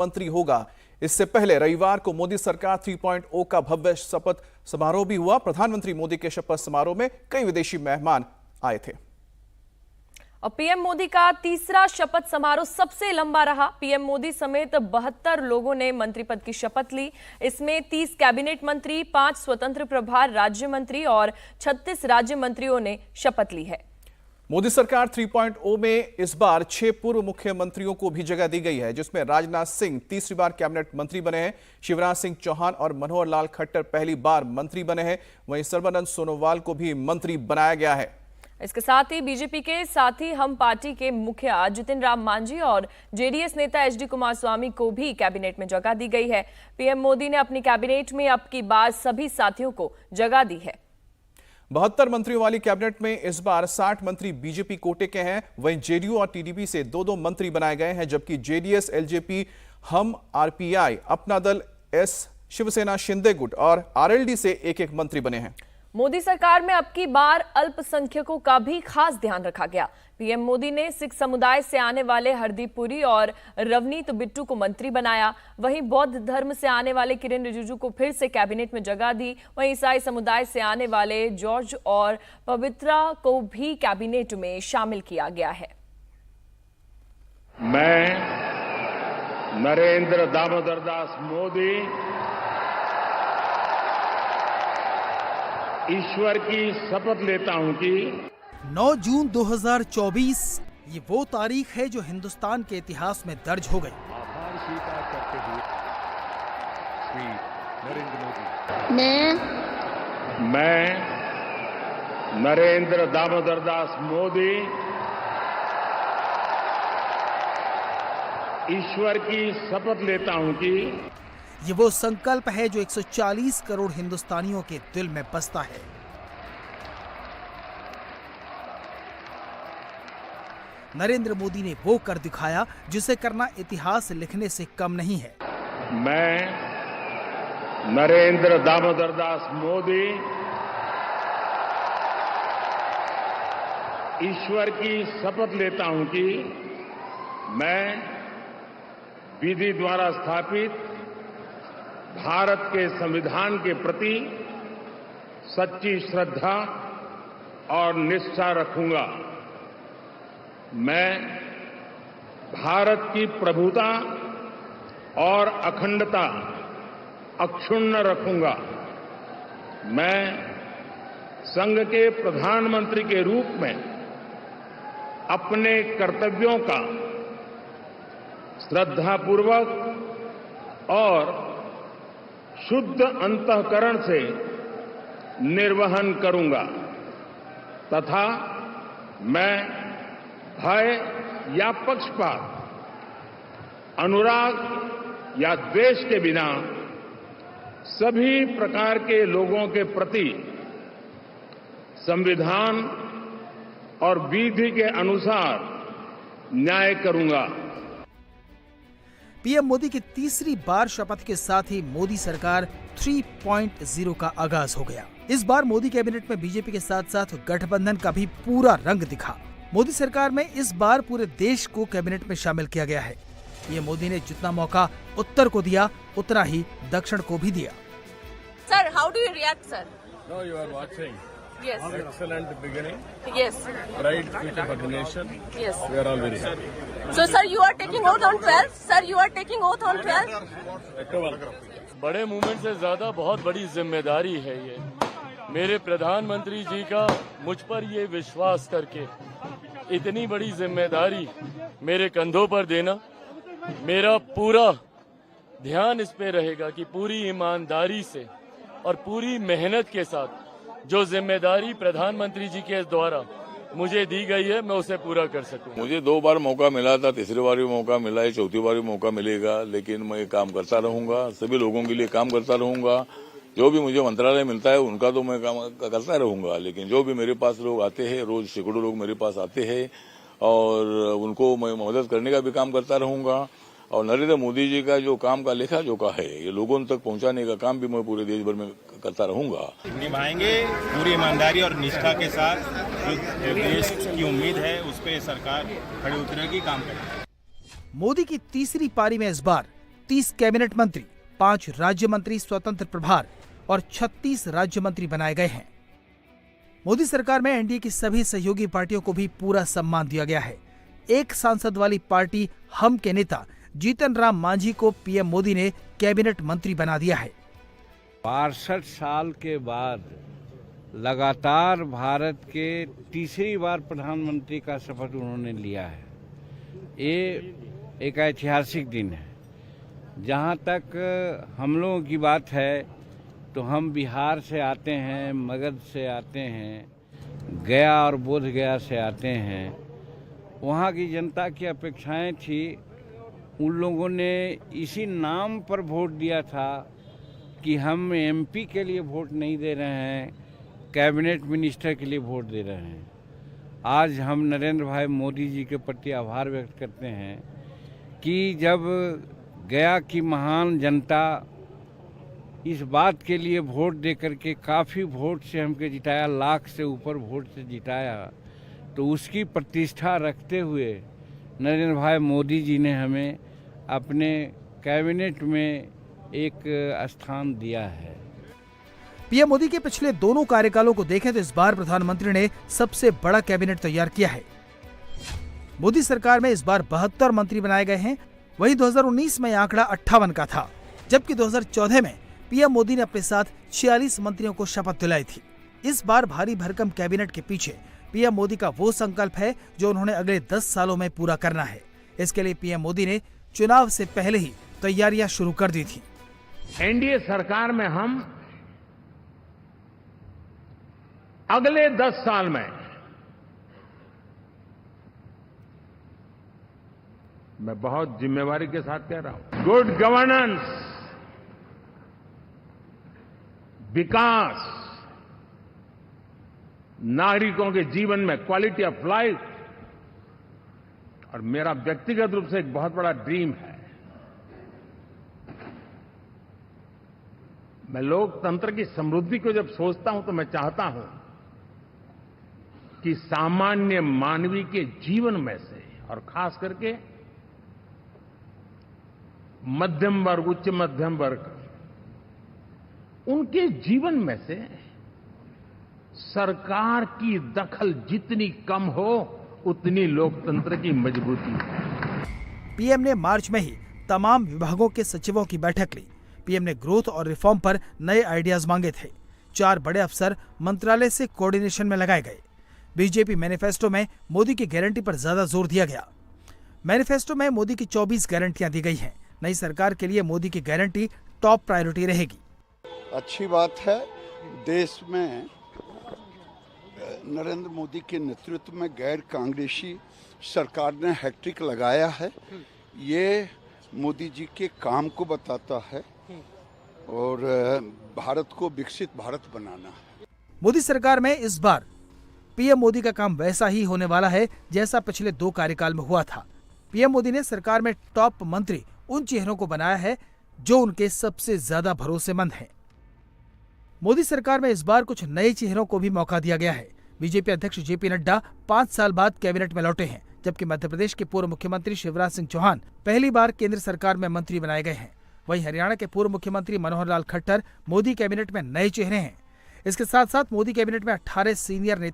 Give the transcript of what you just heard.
मंत्री होगा। इससे पहले रविवार को मोदी सरकार 3.0 का भव्य शपथ समारोह भी हुआ। प्रधानमंत्री मोदी के शपथ समारोह में कई विदेशी मेहमान आए थे। और पीएम मोदी का तीसरा शपथ समारोह सबसे लंबा रहा। पीएम मोदी समेत 72 लोगों ने मंत्री पद की शपथ ली। इसमें 30 कैबिनेट मंत्री, 5 स्वतंत्र प्रभार राज्य मंत्री और 36 राज्य मंत्रियों ने शपथ ली है। मोदी सरकार 3.0 में इस बार 6 पूर्व मुख्यमंत्रियों को भी जगह दी गई है, जिसमें राजनाथ सिंह तीसरी बार कैबिनेट मंत्री बने हैं। शिवराज सिंह चौहान और मनोहर लाल खट्टर पहली बार मंत्री बने हैं। वहीं सर्बानंद सोनोवाल को भी मंत्री बनाया गया है। इसके साथ ही बीजेपी के साथ ही हम पार्टी के मुखिया जितिन राम मांझी और जेडीएस नेता एचडी कुमारस्वामी को भी कैबिनेट में जगह दी गई है। पीएम मोदी ने अपनी कैबिनेट में अब की बार सभी साथियों को जगह दी है। 72 मंत्रियों वाली कैबिनेट में इस बार 60 मंत्री बीजेपी कोटे के हैं। वहीं जेडीयू और टीडीपी से 2-2 मंत्री बनाए गए हैं, जबकि जेडीएस, एलजेपी, हम, आरपीआई, अपना दल, एस, शिवसेना, शिंदे गुट और आरएलडी से एक-एक मंत्री बने हैं। मोदी सरकार में अब की बार अल्पसंख्यकों का भी खास ध्यान रखा गया। पीएम मोदी ने सिख समुदाय से आने वाले हरदीप पुरी और रवनीत बिट्टू को मंत्री बनाया। वहीं बौद्ध धर्म से आने वाले किरेन रिजिजू को फिर से कैबिनेट में जगह दी। वहीं ईसाई समुदाय से आने वाले जॉर्ज और पवित्रा को भी कैबिनेट में शामिल किया गया है। मैं नरेंद्र दामोदर दास मोदी ईश्वर की शपथ लेता हूं कि 9 जून 2024 ये वो तारीख है जो हिंदुस्तान के इतिहास में दर्ज हो गई। आभार स्वीकार करते हुए श्री नरेंद्र मोदी। मैं नरेंद्र दामोदर दास मोदी ईश्वर की शपथ लेता हूं कि ये वो संकल्प है जो 140 करोड़ हिंदुस्तानियों के दिल में बसता है। नरेंद्र मोदी ने वो कर दिखाया जिसे करना इतिहास लिखने से कम नहीं है। मैं नरेंद्र दामोदर दास मोदी ईश्वर की शपथ लेता हूं कि मैं विधि द्वारा स्थापित भारत के संविधान के प्रति सच्ची श्रद्धा और निष्ठा रखूंगा। मैं भारत की प्रभुता और अखंडता अक्षुण्ण रखूंगा। मैं संघ के प्रधानमंत्री के रूप में अपने कर्तव्यों का श्रद्धापूर्वक और शुद्ध अंतःकरण से निर्वहन करूंगा तथा मैं भय या पक्षपात, अनुराग या द्वेष के बिना सभी प्रकार के लोगों के प्रति संविधान और विधि के अनुसार न्याय करूंगा। पीएम मोदी की तीसरी बार शपथ के साथ ही मोदी सरकार 3.0 का आगाज हो गया। इस बार मोदी कैबिनेट में बीजेपी के साथ साथ गठबंधन का भी पूरा रंग दिखा। मोदी सरकार में इस बार पूरे देश को कैबिनेट में शामिल किया गया है। पीएम मोदी ने जितना मौका उत्तर को दिया, उतना ही दक्षिण को भी दिया। Sir, how do you react, sir? No, you are watching. Yes. Excellent beginning. Yes. Bright future for the nation. Yes. We are all very happy. So, sir, you are taking oath on 12th. Sir, you are taking oath on 12th. बड़े movement से ज्यादा बहुत बड़ी जिम्मेदारी है ये। मेरे प्रधानमंत्री जी का मुझ पर ये विश्वास करके इतनी बड़ी जिम्मेदारी मेरे कंधों पर देना, मेरा पूरा ध्यान इस पे रहेगा कि पूरी ईमानदारी से और पूरी मेहनत के साथ जो जिम्मेदारी प्रधानमंत्री जी के द्वारा मुझे दी गई है मैं उसे पूरा कर सकूं। मुझे 2 बार मौका मिला था, तीसरी बार भी मौका मिला है, चौथी बार भी मौका मिलेगा, लेकिन मैं काम करता रहूंगा, सभी लोगों के लिए काम करता रहूंगा। जो भी मुझे मंत्रालय मिलता है उनका तो मैं काम करता रहूंगा, लेकिन जो भी मेरे पास लोग आते हैं, रोज सैकड़ों लोग मेरे पास आते हैं और उनको मैं मदद करने का भी काम करता रहूंगा। और नरेंद्र मोदी जी का जो काम का लेखा जोखा है ये लोगों तक पहुंचाने का काम भी मैं पूरे देश भर में करता रहूंगा। निभाएंगे पूरी ईमानदारी और निष्ठा के साथ। जो देश की उम्मीद है उस पर सरकार खड़े उतरेगी, काम करेगी। मोदी की तीसरी पारी में इस बार 30 कैबिनेट मंत्री, 5 राज्य मंत्री स्वतंत्र प्रभार और 36 राज्य मंत्री बनाए गए हैं। मोदी सरकार में एनडीए की सभी सहयोगी पार्टियों को भी पूरा सम्मान दिया गया है। एक सांसद वाली पार्टी हम के नेता जीतन राम मांझी को पीएम मोदी ने कैबिनेट मंत्री बना दिया है। 62 साल के बाद लगातार भारत के तीसरी बार प्रधानमंत्री का शपथ उन्होंने लिया है। ये एक ऐतिहासिक दिन है। जहाँ तक हम लोगों की बात है तो हम बिहार से आते हैं, मगध से आते हैं, गया और बोध गया से आते हैं। वहाँ की जनता की अपेक्षाएं थी, उन लोगों ने इसी नाम पर वोट दिया था कि हम एमपी के लिए वोट नहीं दे रहे हैं, कैबिनेट मिनिस्टर के लिए वोट दे रहे हैं। आज हम नरेंद्र भाई मोदी जी के प्रति आभार व्यक्त करते हैं कि जब गया की महान जनता इस बात के लिए वोट दे करके काफ़ी वोट से हमके जिताया, लाख से ऊपर वोट से जिताया, तो उसकी प्रतिष्ठा रखते हुए नरेंद्र भाई मोदी जी ने हमें अपने कैबिनेट में एक स्थान दिया है। पीएम मोदी के पिछले दोनों कार्यकालों को देखें तो इस बार प्रधानमंत्री ने सबसे बड़ा कैबिनेट तैयार किया है। मोदी सरकार में इस बार 72 मंत्री बनाए गए हैं। वहीं 2019 में आंकड़ा 58 का था, जबकि 2014 में पीएम मोदी ने अपने साथ 46 मंत्रियों को शपथ दिलाई थी। इस बार भारी भरकम कैबिनेट के पीछे पीएम मोदी का वो संकल्प है जो उन्होंने अगले 10 सालों में पूरा करना है। इसके लिए पीएम मोदी ने चुनाव से पहले ही तैयारियां शुरू कर दी थी। एनडीए सरकार में हम अगले 10 साल में मैं बहुत जिम्मेवारी के साथ कह रहा हूं, गुड गवर्नेंस, विकास, नागरिकों के जीवन में क्वालिटी ऑफ लाइफ, और मेरा व्यक्तिगत रूप से एक बहुत बड़ा ड्रीम है, मैं लोकतंत्र की समृद्धि को जब सोचता हूं तो मैं चाहता हूं कि सामान्य मानवीय के जीवन में से, और खास करके मध्यम वर्ग, उच्च मध्यम वर्ग, उनके जीवन में से सरकार की दखल जितनी कम हो उतनी लोकतंत्र की मजबूती है। पीएम ने मार्च में ही तमाम विभागों के सचिवों की बैठक ली। पीएम ने ग्रोथ और रिफॉर्म पर नए आइडियाज मांगे थे। 4 बड़े अफसर मंत्रालय से कोऑर्डिनेशन में लगाए गए। बीजेपी मैनिफेस्टो में मोदी की गारंटी पर ज्यादा जोर दिया गया। मैनिफेस्टो में मोदी की 24 गारंटियां दी गई हैं। नई सरकार के लिए मोदी की गारंटी टॉप प्रायोरिटी रहेगी। अच्छी बात है, देश में नरेंद्र मोदी के नेतृत्व में गैर कांग्रेसी सरकार ने हैट्रिक लगाया है। ये मोदी जी के काम को बताता है और भारत को विकसित भारत बनाना है। मोदी सरकार में इस बार पीएम मोदी का काम वैसा ही होने वाला है जैसा पिछले 2 कार्यकाल में हुआ था। पीएम मोदी ने सरकार में टॉप मंत्री उन चेहरों को बनाया है जो उनके सबसे ज्यादा भरोसेमंद हैं। मोदी सरकार में इस बार कुछ नए चेहरों को भी मौका दिया गया है। बीजेपी अध्यक्ष जेपी नड्डा 5 साल बाद कैबिनेट में लौटे हैं, जबकि मध्य प्रदेश के पूर्व मुख्यमंत्री शिवराज सिंह चौहान पहली बार केंद्र सरकार में मंत्री बनाए गए हैं। वहीं हरियाणा के पूर्व मुख्यमंत्री मनोहर लाल खट्टर मोदी कैबिनेट में नए चेहरे हैं। इसके साथ साथ मोदी कैबिनेट में 18 सीनियर नेता